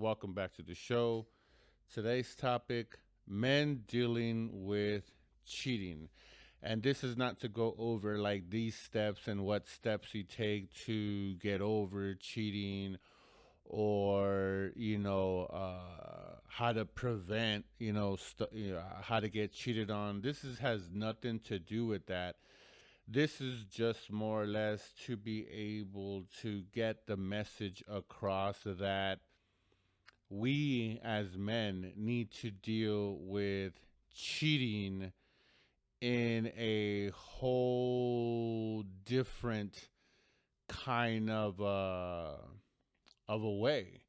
Welcome back to the show. Today's topic: men dealing with cheating. And this is not to go over like these steps and what steps you take to get over cheating, or how to prevent, how to get cheated on. Has nothing to do with that. This is just more or less to be able to get the message across that we as men need to deal with cheating in a whole different kind of a way,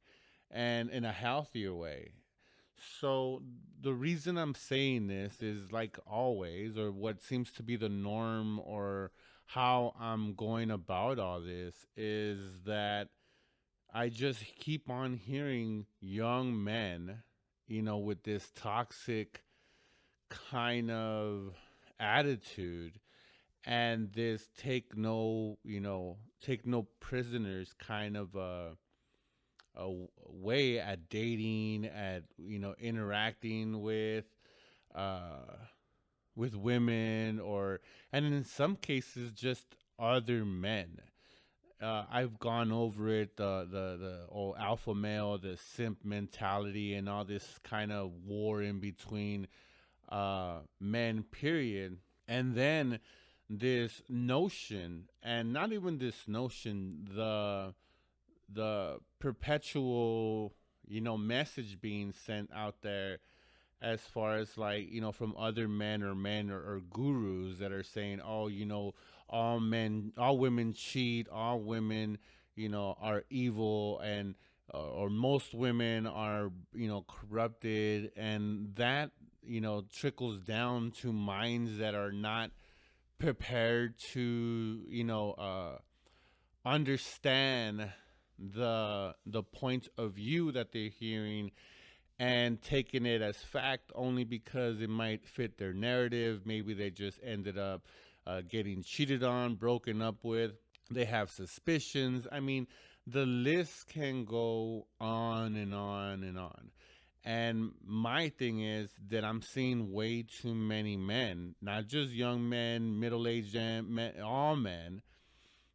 and in a healthier way. So the reason I'm saying this is, like always, or what seems to be the norm, or how I'm going about all this, is that I just keep on hearing young men, with this toxic kind of attitude, and this take no prisoners kind of way at dating, at interacting uh with women, or and in some cases just other men. I've gone over it, the old alpha male, the simp mentality, and all this kind of war in between men, period. And then this notion, and not even this notion, the perpetual, message being sent out there, as far as, like, from other men, or gurus that are saying, oh, all women cheat, all women, are evil, and or most women are, corrupted, and that, trickles down to minds that are not prepared to, understand the point of view that they're hearing, and taking it as fact only because it might fit their narrative. Maybe they just ended up getting cheated on, broken up with. They have suspicions. I mean, the list can go on and on and on. And my thing is that I'm seeing way too many men, not just young men, middle aged men, all men,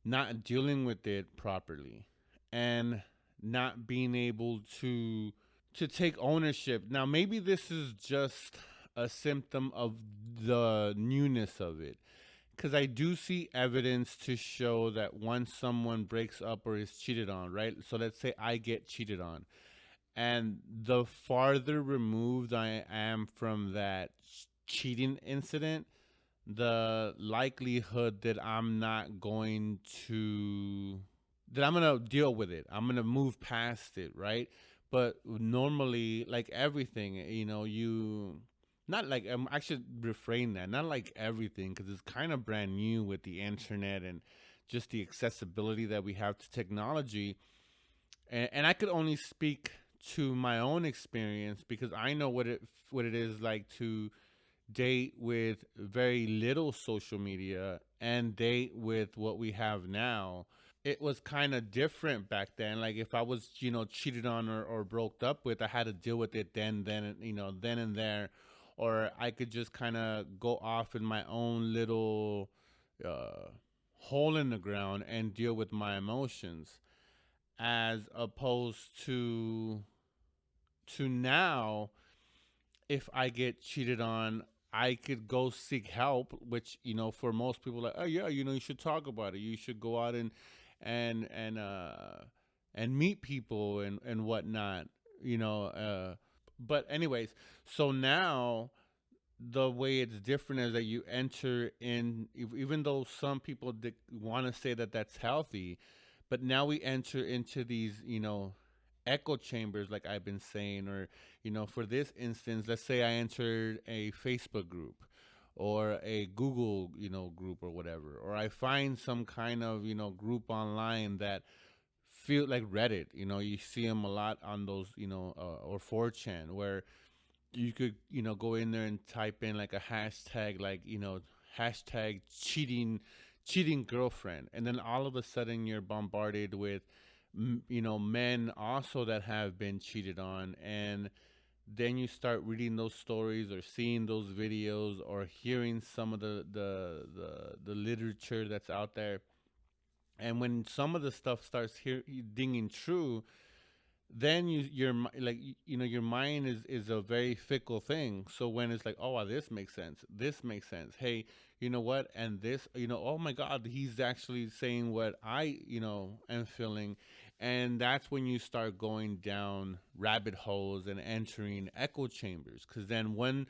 not dealing with it properly, and not being able to take ownership. Now, maybe this is just a symptom of the newness of it, because I do see evidence to show that once someone breaks up or is cheated on, right? So let's say I get cheated on, and the farther removed I am from that cheating incident, the likelihood that I'm gonna deal with it. I'm gonna move past it, right? But normally, like everything, you not like I should refrain that. Not like everything, because it's kind of brand new with the internet and just the accessibility that we have to technology. And I could only speak to my own experience, because I know what it is like to date with very little social media and date with what we have now. It was kind of different back then. Like, if I was, cheated on, or broke up with, I had to deal with it then and there, or I could just kind of go off in my own little uh, hole in the ground and deal with my emotions, as opposed to now. If I get cheated on, I could go seek help, which, for most people, like, oh yeah, you should talk about it. You should go out and and uh and meet people and whatnot, you know. But anyways, so now the way it's different is that you enter in, even though some people want to say that that's healthy, but now we enter into these, echo chambers, like I've been saying. Or, for this instance, let's say I entered a Facebook group, or a Google, group, or whatever, or I find some kind of, group online that feel like Reddit. You see them a lot on those, or 4chan, where you could, go in there and type in like a hashtag, like, hashtag cheating girlfriend, and then all of a sudden you're bombarded with men also that have been cheated on, and then you start reading those stories or seeing those videos or hearing some of the literature that's out there. And when some of the stuff starts dinging true, then like your mind is a very fickle thing. So when it's like, oh wow, this makes sense, this makes sense, hey, you know what, and this, oh my god, he's actually saying what I am feeling. And that's when you start going down rabbit holes and entering echo chambers, because then one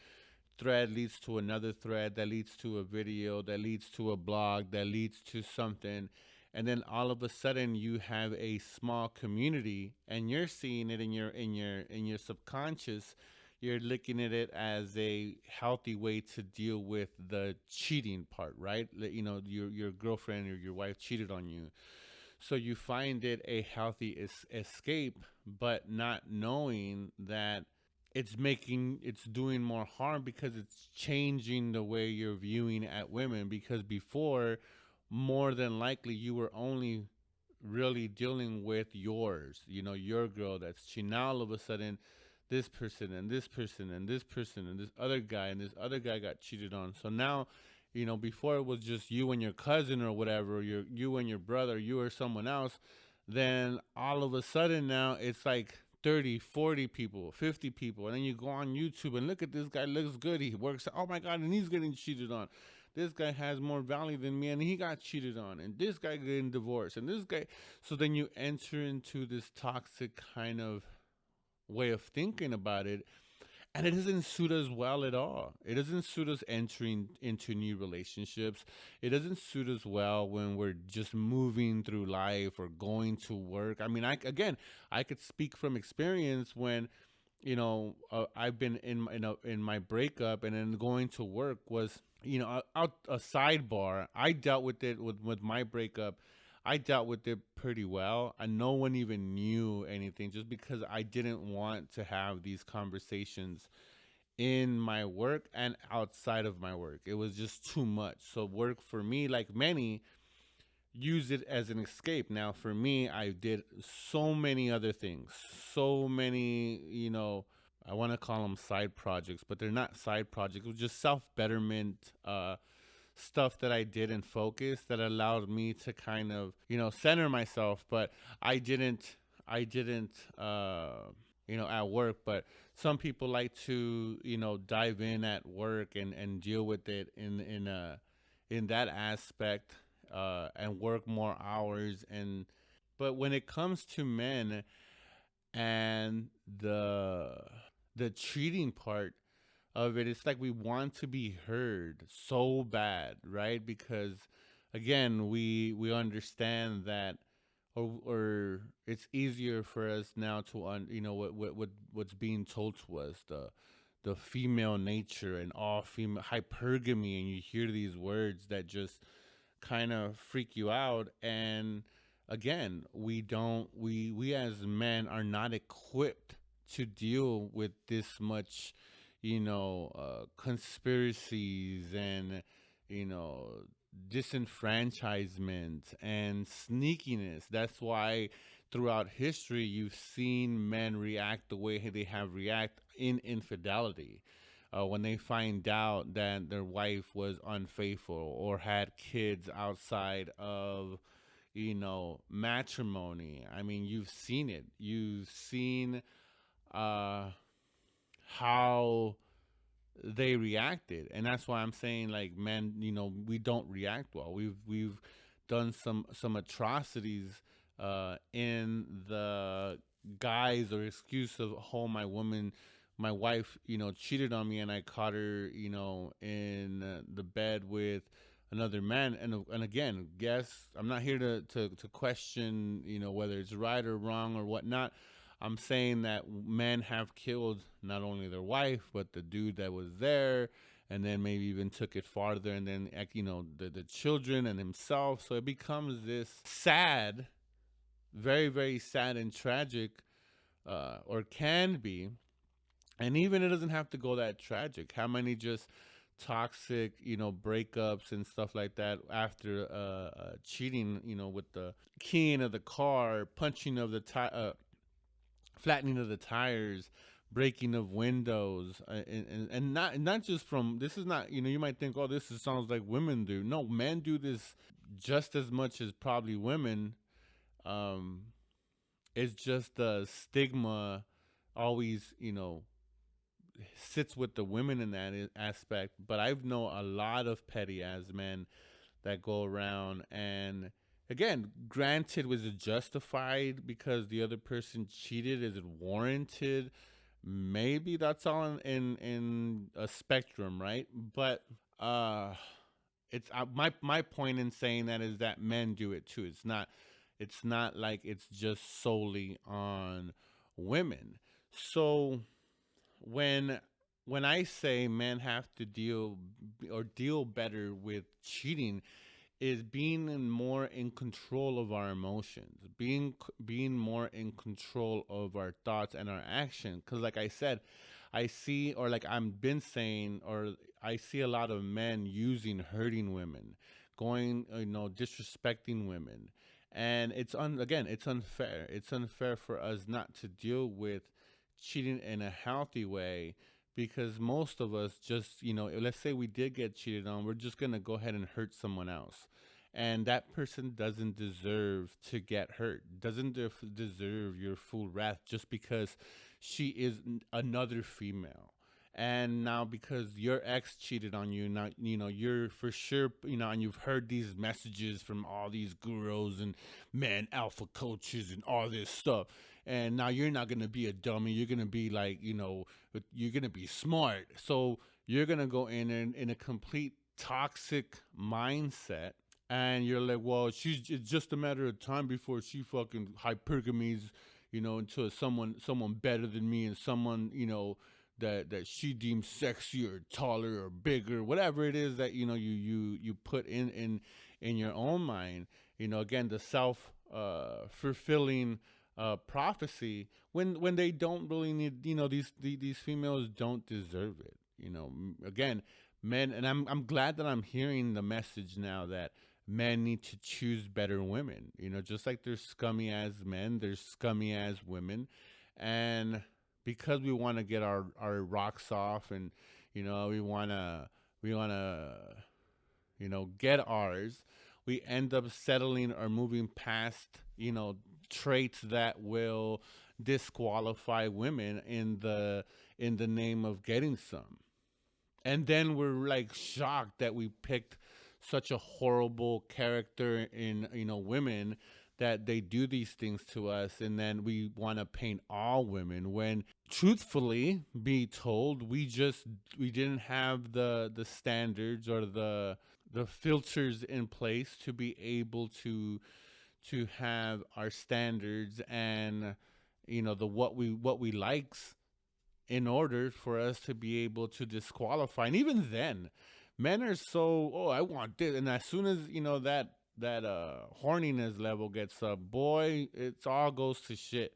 thread leads to another thread that leads to a video that leads to a blog that leads to something. And then all of a sudden you have a small community, and you're seeing it in your subconscious. You're looking at it as a healthy way to deal with the cheating part, right? Your girlfriend or your wife cheated on you, so you find it a healthy escape, but not knowing that it's doing more harm, because it's changing the way you're viewing at women. Because before, more than likely, you were only really dealing with your girl that's cheating. Now all of a sudden, this person and this person and this person and this other guy and this other guy got cheated on. So now, before it was just you and your cousin or whatever, you and your brother, you or someone else. Then all of a sudden now it's like 30, 40 people, 50 people. And then you go on YouTube and look at this guy, looks good. He works. Oh my God. And he's getting cheated on. This guy has more value than me and he got cheated on. And this guy getting divorced. And this guy. So then you enter into this toxic kind of way of thinking about it, and it doesn't suit us well at all. It doesn't suit us entering into new relationships. It doesn't suit us well when we're just moving through life or going to work. I mean, I could speak from experience when, I've been in my breakup, and then going to work was, out a sidebar. I dealt with it with my breakup. I dealt with it pretty well, and no one even knew anything, just because I didn't want to have these conversations in my work and outside of my work. It was just too much. So work for me, like many, use it as an escape. Now for me, I did so many other things, so many, I want to call them side projects, but they're not side projects. It was just self betterment, stuff that I did and focus that allowed me to kind of, center myself. But I didn't, at work. But some people like to, dive in at work and deal with it in that aspect, and work more hours. But when it comes to men and the treating part of it, it's like we want to be heard so bad, right? Because again, we understand that, or it's easier for us now to what's being told to us, the female nature and all female hypergamy, and you hear these words that just kind of freak you out. And again, we as men are not equipped to deal with this much, conspiracies and, you know, disenfranchisement and sneakiness. That's why throughout history you've seen men react the way they have react in infidelity. When they find out that their wife was unfaithful or had kids outside of, matrimony. I mean, you've seen it. You've seen uh, how they reacted, and that's why I'm saying, like, men, we don't react well. We've done some atrocities in the guise or excuse of, oh, my wife, cheated on me, and I caught her, in the bed with another man. And again, guess I'm not here to question, whether it's right or wrong or whatnot. I'm saying that men have killed not only their wife, but the dude that was there, and then maybe even took it farther, and then, the children and himself. So it becomes this sad, very, very sad and tragic, or can be. And even it doesn't have to go that tragic. How many just toxic, breakups and stuff like that after cheating, with the keying of the car, punching of the flattening of the tires, breaking of windows, and not just from, this is not, you might think, oh, sounds like women do. No, men do this just as much as probably women. Um, it's just the stigma always, sits with the women in that aspect. But I've known a lot of petty ass men that go around, and again, granted, was it justified because the other person cheated? Is it warranted? Maybe that's all in a spectrum, right? But uh it's my point in saying that is that men do it too. It's not like it's just solely on women. So when when I say men have to deal better with cheating, is being more in control of our emotions, being more in control of our thoughts and our action. Because, like I said, I see, or like I've been saying, or I see a lot of men using hurting women, going, disrespecting women, and again, it's unfair. It's unfair for us not to deal with cheating in a healthy way, because most of us just, let's say we did get cheated on, we're just going to go ahead and hurt someone else. And that person doesn't deserve to get hurt, doesn't deserve your full wrath just because she is another female. And now because your ex cheated on you, now, you're for sure, and you've heard these messages from all these gurus and man alpha coaches and all this stuff, and now you're not going to be a dummy. You're going to be like, you're going to be smart. So you're going to go in a complete toxic mindset, and you're like, well, it's just a matter of time before she fucking hypergamies, into someone better than me, and someone, that she deems sexy or taller or bigger, whatever it is that, you put in your own mind. Again, the self fulfilling prophecy, when they don't really need, these females don't deserve it. Again, men, and I'm glad that I'm hearing the message now that men need to choose better women. Just like there's scummy as men, there's scummy as women, and because we want to get our rocks off, and we want to get ours, we end up settling or moving past, traits that will disqualify women in the name of getting some. And then we're like shocked that we picked such a horrible character in, women, that they do these things to us, and then we want to paint all women, when truthfully be told, we didn't have the standards or the filters in place to be able to have our standards, and the what we likes, in order for us to be able to disqualify. And even then, men are so, oh, I want this, and as soon as that horniness level gets up, boy, it all goes to shit.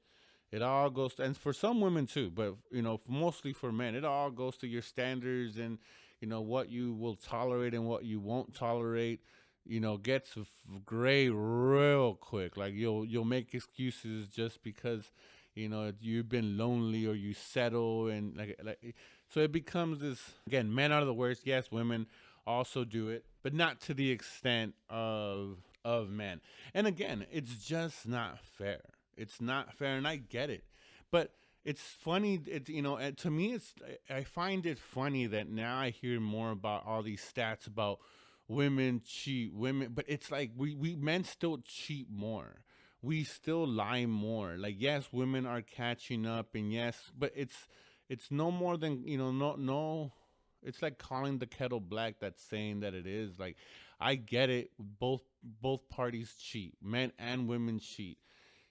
It all goes to, and for some women too, but mostly for men, it all goes to your standards, and what you will tolerate and what you won't tolerate. Gets gray real quick. Like you'll make excuses just because you've been lonely, or you settle, and like so it becomes this, again, men are the worst. Yes, women also do it, but not to the extent of men. And again, it's just not fair. It's not fair, and I get it. But it's funny, and to me, I find it funny that now I hear more about all these stats about women cheat, but it's like we men still cheat more. We still lie more. Like, yes, women are catching up, and yes, but it's no more than, no, it's like calling the kettle black, that's saying that it is. Like, I get it, both parties cheat, men and women cheat.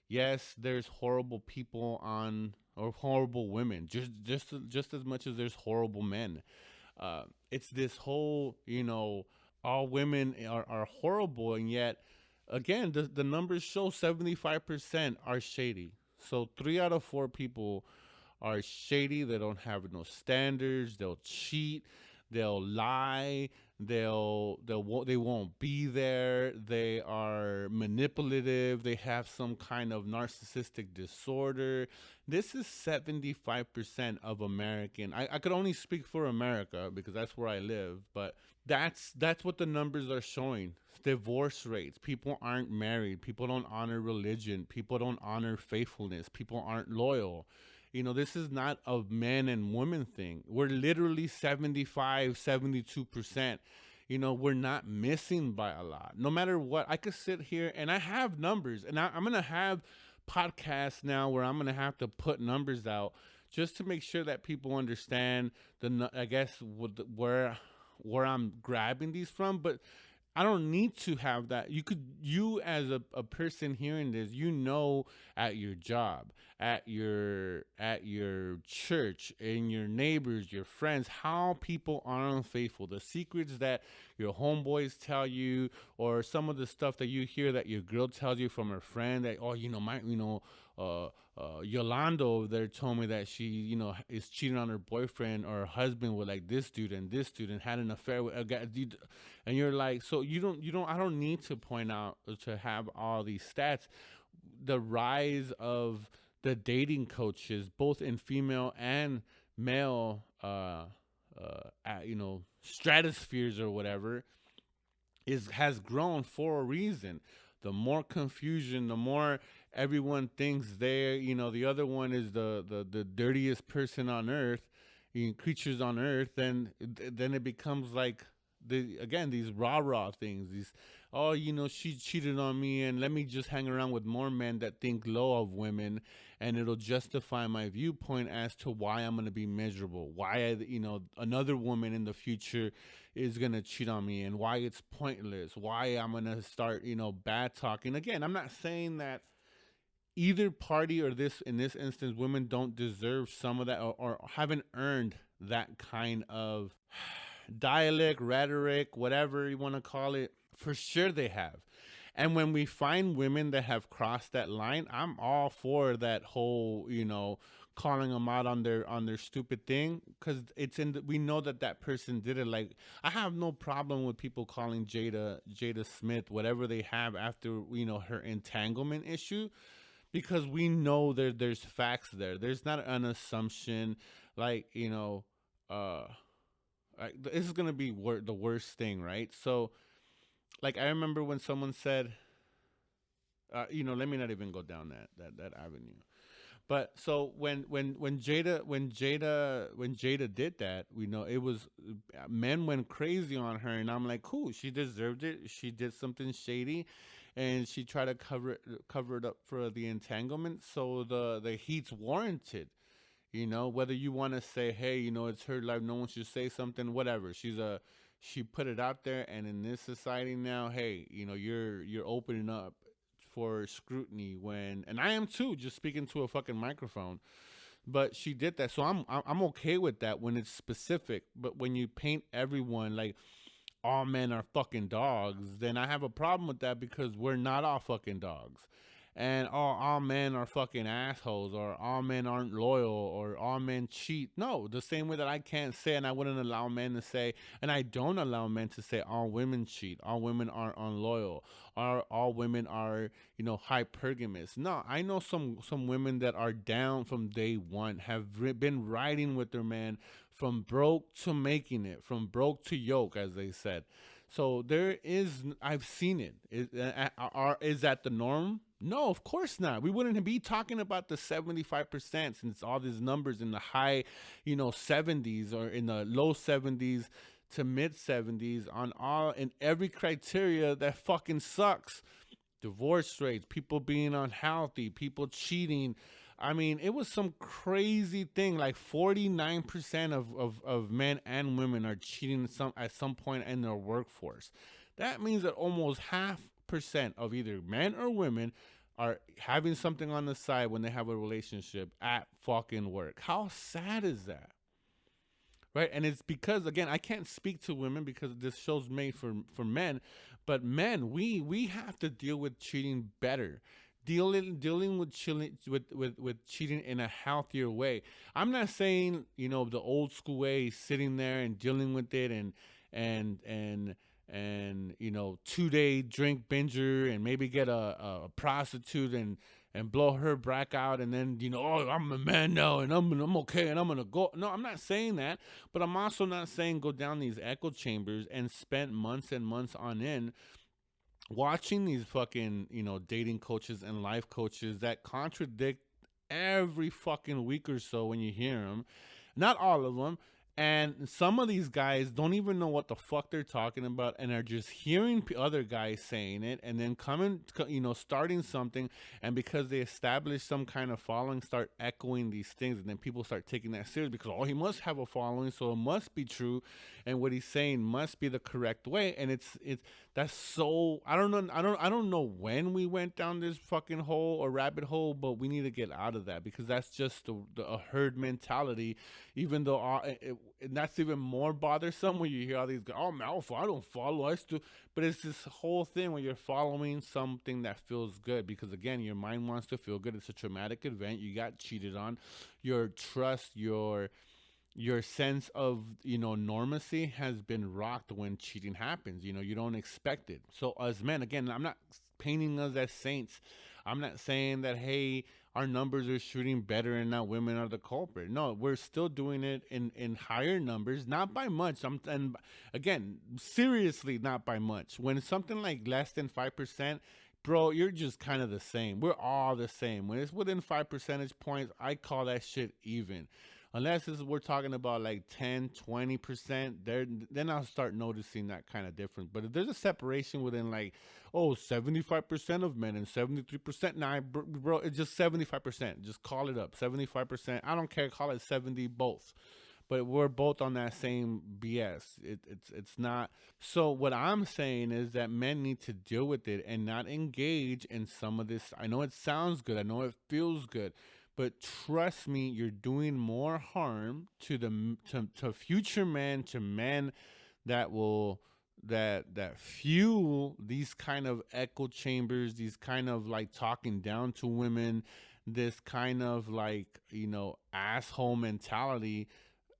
Yes, there's horrible people on, or horrible women, just as much as there's horrible men. It's this whole, all women are horrible, and yet, again, the numbers show 75% are shady. So 3 out of 4 people are shady. They don't have no standards. They'll cheat. They'll lie. They won't be there. They are manipulative. They have some kind of narcissistic disorder. This is 75% of American. I could only speak for America because that's where I live, but that's what the numbers are showing. Divorce rates. People aren't married. People don't honor religion. People don't honor faithfulness. People aren't loyal. This is not a men and women thing. We're literally 75, 72%. We're not missing by a lot. No matter what, I could sit here and I have numbers, and I'm going to have podcasts now where I'm going to have to put numbers out just to make sure that people understand I guess, where I'm grabbing these from. But I don't need to have that. You as a person hearing this, at your job, at your church, in your neighbors, your friends, how people are unfaithful. The secrets that your homeboys tell you, or some of the stuff that you hear that your girl tells you from her friend, that, oh, Yolanda over there told me that she, is cheating on her boyfriend or her husband with like this dude, and this dude, and had an affair with a guy. And you're like, so I don't need to point out to have all these stats. The rise of the dating coaches, both in female and male, stratospheres or whatever, has grown for a reason. The more confusion, the more everyone thinks the other one is the dirtiest person on earth, creatures on earth. Then it becomes like these rah things. These, oh, she cheated on me, and let me just hang around with more men that think low of women, and it'll justify my viewpoint as to why I'm gonna be miserable, why another woman in the future is gonna cheat on me, and why it's pointless, why I'm gonna start bad talking. Again, I'm not saying that either party, or in this instance, women don't deserve some of that, or haven't earned that kind of dialect, rhetoric, whatever you want to call it. For sure they have. And when we find women that have crossed that line, I'm all for that whole, calling them out on their stupid thing, because we know that person did it. Like, I have no problem with people calling Jada Smith whatever they have after her entanglement issue, because we know there's facts there. There's not an assumption, like, this is gonna be the worst thing, right? So, like, I remember when someone said, let me not even go down that avenue. But so when Jada did that, we know it was, men went crazy on her, and I'm like, cool, she deserved it. She did something shady, and she tried to cover it up for the entanglement. So the heat's warranted. Whether you want to say, hey, it's her life, no one should say something, whatever. She put it out there, and in this society now, hey, you're opening up for scrutiny and I am too, just speaking to a fucking microphone. But she did that, so I'm okay with that when it's specific. But when you paint everyone like all men are fucking dogs, then I have a problem with that, because we're not all fucking dogs. And all men are fucking assholes, or all men aren't loyal, or all men cheat. No, the same way that I can't say, and I wouldn't allow men to say, and I don't allow men to say, all women cheat, all women are unloyal, or all women are, hypergamous. No, I know some women that are down from day one, have been riding with their man from broke to making it, from broke to yoke, as they said. So I've seen it. Is that the norm? No, of course not. We wouldn't be talking about the 75%, since all these numbers in the high, 70s, or in the low 70s to mid 70s in every criteria that fucking sucks. Divorce rates, people being unhealthy, people cheating. I mean, it was some crazy thing. Like 49% of men and women are cheating at some point in their workforce. That means that almost half percent of either men or women are having something on the side when they have a relationship at fucking work. How sad is that? Right? And it's because, again, I can't speak to women because this show's made for men, but men, we have to deal with cheating better. dealing with with cheating in a healthier way. I'm not saying, the old school way, sitting there and dealing with it, and and and 2-day drink binger, and maybe get a prostitute and blow her back out, and then, oh, I'm a man now, and I'm okay, and I'm gonna go. No, I'm not saying that, but I'm also not saying go down these echo chambers and spend months and months on end watching these fucking, dating coaches and life coaches that contradict every fucking week or so when you hear them. Not all of them. And some of these guys don't even know what the fuck they're talking about, and are just hearing other guys saying it, and then starting something. And because they establish some kind of following, start echoing these things, and then people start taking that serious because, oh, he must have a following, so it must be true, and what he's saying must be the correct way. And it's that's so, I don't know, I don't know when we went down this fucking hole or rabbit hole, but we need to get out of that, because that's just a herd mentality. Even though and that's even more bothersome when you hear all these guys, oh, Malfoy, I don't follow, I still, but it's this whole thing where you're following something that feels good, because again, your mind wants to feel good. It's a traumatic event. You got cheated on. Your trust, your sense of, normacy has been rocked when cheating happens. You don't expect it. So as men, again, I'm not painting us as saints. I'm not saying that, hey, our numbers are shooting better and now women are the culprit. No, we're still doing it in higher numbers, not by much. And again, seriously, not by much. When it's something like less than 5%, bro, you're just kind of the same. We're all the same. When it's within 5 percentage points, I call that shit even. Unless we're talking about like 10, 20%, then I'll start noticing that kind of difference. But if there's a separation within like, oh, 75% of men and 73%, nah, bro, it's just 75%. Just call it up, 75%. I don't care, call it 70, both. But we're both on that same BS. It's not. So what I'm saying is that men need to deal with it and not engage in some of this. I know it sounds good. I know it feels good. But trust me, you're doing more harm to to future men, to men that will that fuel these kind of echo chambers, these kind of like talking down to women, this kind of like, asshole mentality.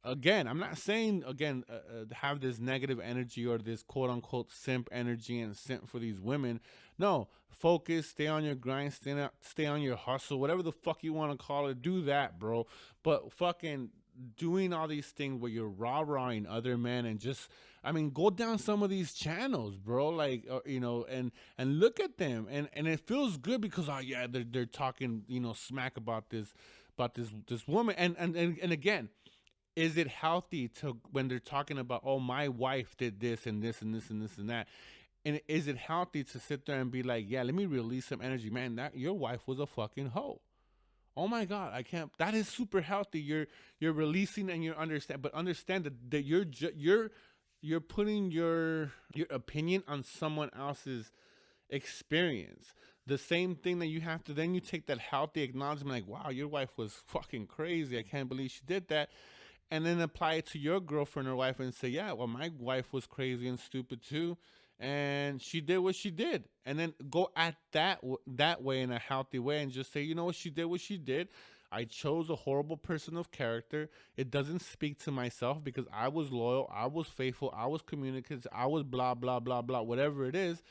Again, I'm not saying, again, have this negative energy or this quote unquote simp energy and simp for these women. No, focus, stay on your grind, stay on your hustle, whatever the fuck you want to call it. Do that, bro. But fucking doing all these things where you're rah-rahing other men, and just, I mean, go down some of these channels, bro. Like, and look at them, and it feels good because, oh yeah, they're talking, smack about this woman, and again, is it healthy to, when they're talking about, oh, my wife did this and this and this and this and that, and is it healthy to sit there and be like, yeah, let me release some energy, man, that your wife was a fucking hoe, oh my god, I can't, that is super healthy. You're releasing, and you're understand, but understand that you're putting your opinion on someone else's experience. The same thing that you have to, then you take that healthy acknowledgement, like, wow, your wife was fucking crazy, I can't believe she did that, and then apply it to your girlfriend or wife and say, yeah, well, my wife was crazy and stupid too, and she did what she did. And then go at that way, in a healthy way, and just say, you know what, she did what she did. I chose a horrible person of character. It doesn't speak to myself because I was loyal, I was faithful, I was communicative, I was blah, blah, blah, blah, whatever it is,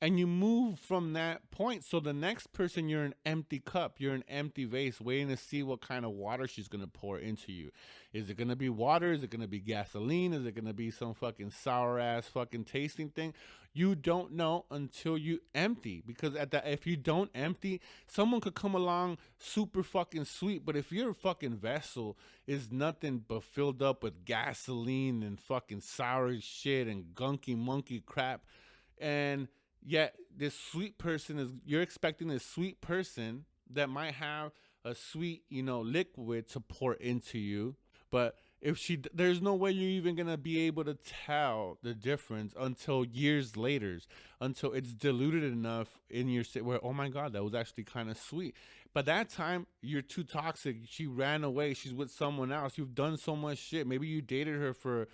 and you move from that point. So the next person, you're an empty cup, you're an empty vase, waiting to see what kind of water she's gonna pour into you. Is it gonna be water? Is it gonna be gasoline? Is it gonna be some fucking sour ass fucking tasting thing? You don't know until you empty, because if you don't empty, someone could come along super fucking sweet, but if your fucking vessel is nothing but filled up with gasoline and fucking sour shit and gunky monkey crap, and yet this sweet person is, you're expecting this sweet person that might have a sweet, liquid to pour into you, but if there's no way you're even gonna be able to tell the difference until years later, until it's diluted enough in your where, oh my god, that was actually kind of sweet. By that time, you're too toxic. She ran away. She's with someone else. You've done so much shit. Maybe you dated her for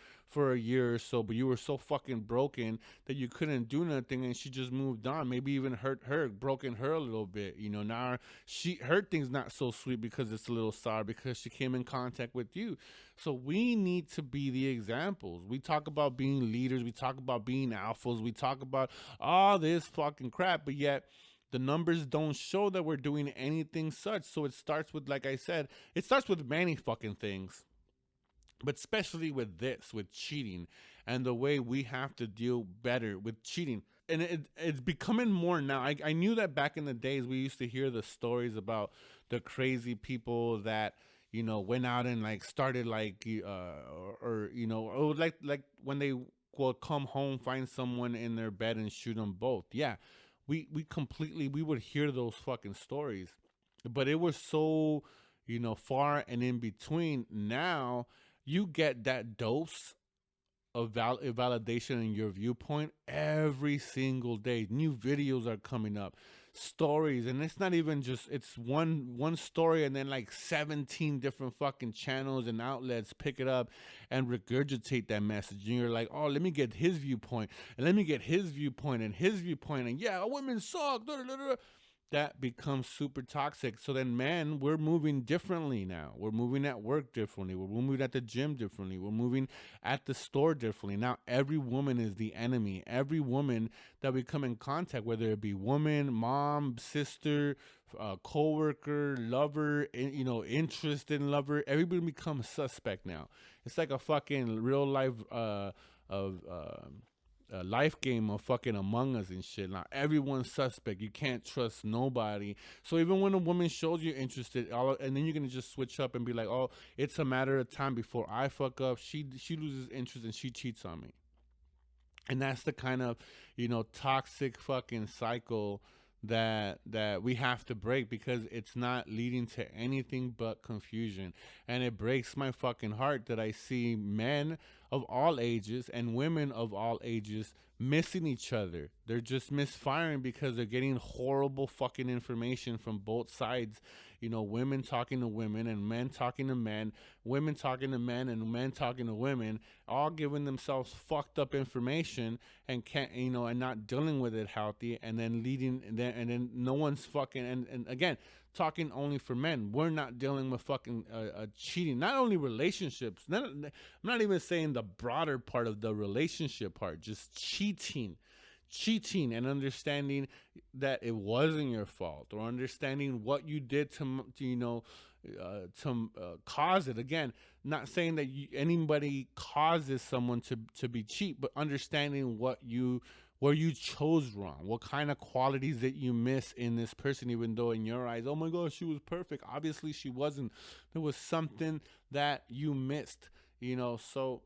a year or so, but you were so fucking broken that you couldn't do nothing, and she just moved on. Maybe even hurt her, broken her a little bit. You know, now her thing's not so sweet because it's a little sour because she came in contact with you. So we need to be the examples. We talk about being leaders. We talk about being alphas. We talk about all this fucking crap, but yet the numbers don't show that we're doing anything such. So it starts with, like I said, it starts with many fucking things, but especially with this, with cheating and the way we have to deal better with cheating. And it's becoming more now. I knew that back in the days we used to hear the stories about the crazy people that, you know, went out and like started like or you know, or like when they will come home, find someone in their bed and shoot them both. Yeah, we completely, we would hear those fucking stories, but it was so, you know, far and in between. Now you get that dose of validation in your viewpoint every single day. New videos are coming up, stories, and it's not even just, it's one story and then like 17 different fucking channels and outlets pick it up and regurgitate that message, and you're like, oh, let me get his viewpoint, and let me get his viewpoint and his viewpoint, and yeah, women suck, da, da, da, da. That becomes super toxic. So then, man, we're moving differently now. We're moving at work differently. We're moving at the gym differently. We're moving at the store differently. Now, every woman is the enemy. Every woman that we come in contact, whether it be woman, mom, sister, coworker, lover, you know, interested in lover, everybody becomes suspect now. It's like a fucking real life of a life game of fucking Among Us and shit. Now everyone's suspect. You can't trust nobody. So even when a woman shows you interested, and then you're gonna just switch up and be like, oh, it's a matter of time before I fuck up. She loses interest and she cheats on me. And that's the kind of, you know, toxic fucking cycle that we have to break, because it's not leading to anything but confusion. And it breaks my fucking heart that I see men of all ages and women of all ages missing each other. They're just misfiring because they're getting horrible fucking information from both sides. You know, women talking to women and men talking to men, women talking to men and men talking to women, all giving themselves fucked up information and can't, you know, and not dealing with it healthy, and then leading, and then no one's fucking, and again, talking only for men. We're not dealing with fucking cheating. Not only relationships. I'm not even saying the broader part of the relationship part. Just cheating and understanding that it wasn't your fault, or understanding what you did to you know, cause it. Again, not saying that anybody causes someone to be cheat, but understanding where you chose wrong, what kind of qualities that you miss in this person, even though in your eyes, oh my God, she was perfect. Obviously she wasn't. There was something that you missed, you know. So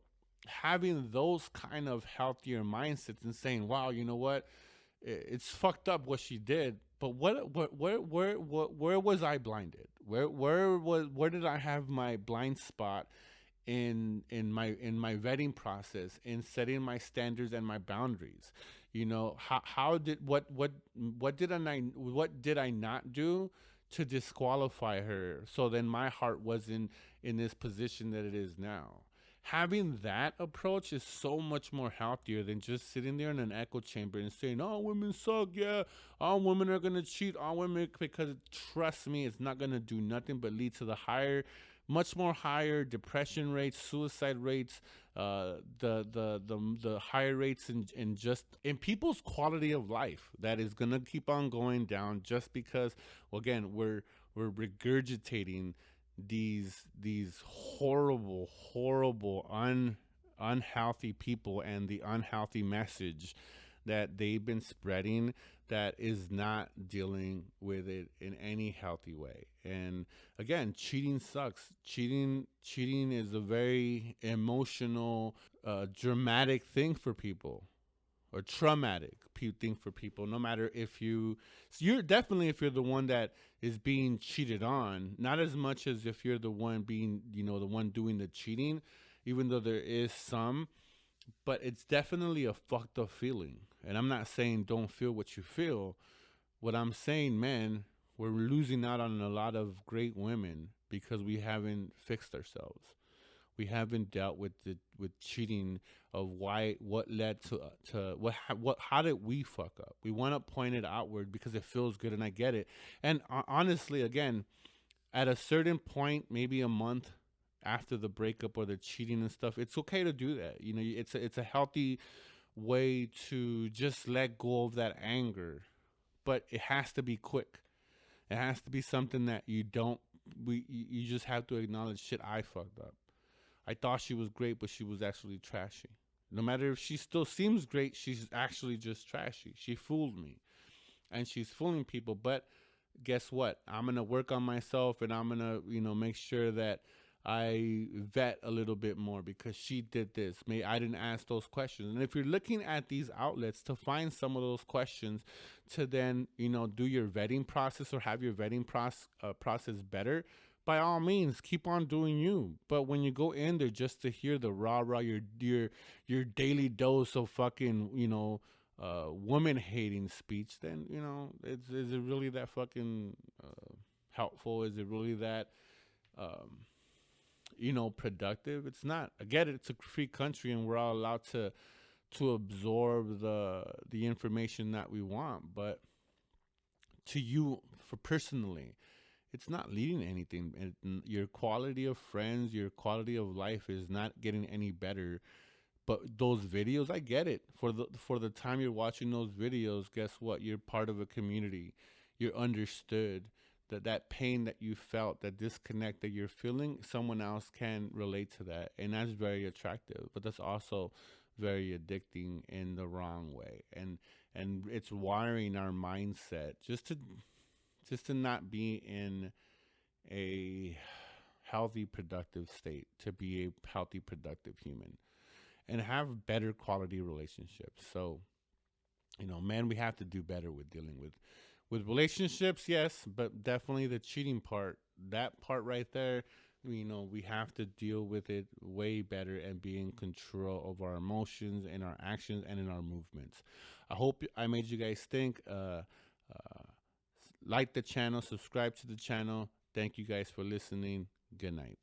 having those kind of healthier mindsets and saying, wow, you know what, it's fucked up what she did, but where was I blinded? Where did I have my blind spot in my vetting process, in setting my standards and my boundaries? You know, how did what did I not do to disqualify her, so then my heart wasn't in this position that it is now? Having that approach is so much more healthier than just sitting there in an echo chamber and saying, "Oh, women suck. Yeah, all women are gonna cheat. All women," because trust me, it's not gonna do nothing but lead to the much more higher depression rates, suicide rates, the higher rates in people's quality of life. That is gonna keep on going down, just because, well, again, we're regurgitating these horrible unhealthy people and the unhealthy message that they've been spreading, that is not dealing with it in any healthy way. And again, cheating sucks. Cheating is a very emotional, dramatic thing for people, or traumatic thing for people. No matter if you're definitely, if you're the one that is being cheated on, not as much as if you're the one being, you know, the one doing the cheating, even though there is some, but it's definitely a fucked up feeling. And I'm not saying don't feel what you feel. What I'm saying, man, we're losing out on a lot of great women because we haven't fixed ourselves. We haven't dealt with the with cheating of why what led to what how did we fuck up. We want to point it outward because it feels good, and I get it. And honestly, again, at a certain point, maybe a month after the breakup or the cheating and stuff, it's okay to do that. You know, it's a healthy way to just let go of that anger, but it has to be quick. It has to be something that you don't. You just have to acknowledge shit. I fucked up. I thought she was great, but she was actually trashy. No matter if she still seems great, she's actually just trashy. She fooled me, and she's fooling people. But guess what? I'm gonna work on myself, and I'm gonna, make sure that I vet a little bit more because she did this. May I didn't ask those questions. And if you're looking at these outlets to find some of those questions, to then do your vetting process or have your vetting process better, by all means, keep on doing you. But when you go in there just to hear the rah rah, your daily dose of fucking woman hating speech, then is it really that fucking helpful? Is it really that productive? It's not. I get it. It's a free country, and we're all allowed to absorb the information that we want. But to you, for personally, it's not leading to anything. Your quality of friends, your quality of life is not getting any better. But those videos, I get it. For the time you're watching those videos, guess what? You're part of a community. You're understood. That pain that you felt, that disconnect that you're feeling, someone else can relate to that, and that's very attractive. But that's also very addicting in the wrong way, and it's wiring our mindset just to not be in a healthy, productive state, to be a healthy, productive human, and have better quality relationships. So, man, we have to do better with dealing with relationships, yes, but definitely the cheating part, that part right there, we have to deal with it way better and be in control of our emotions and our actions and in our movements. I hope I made you guys think. Like the channel, subscribe to the channel. Thank you guys for listening. Good night.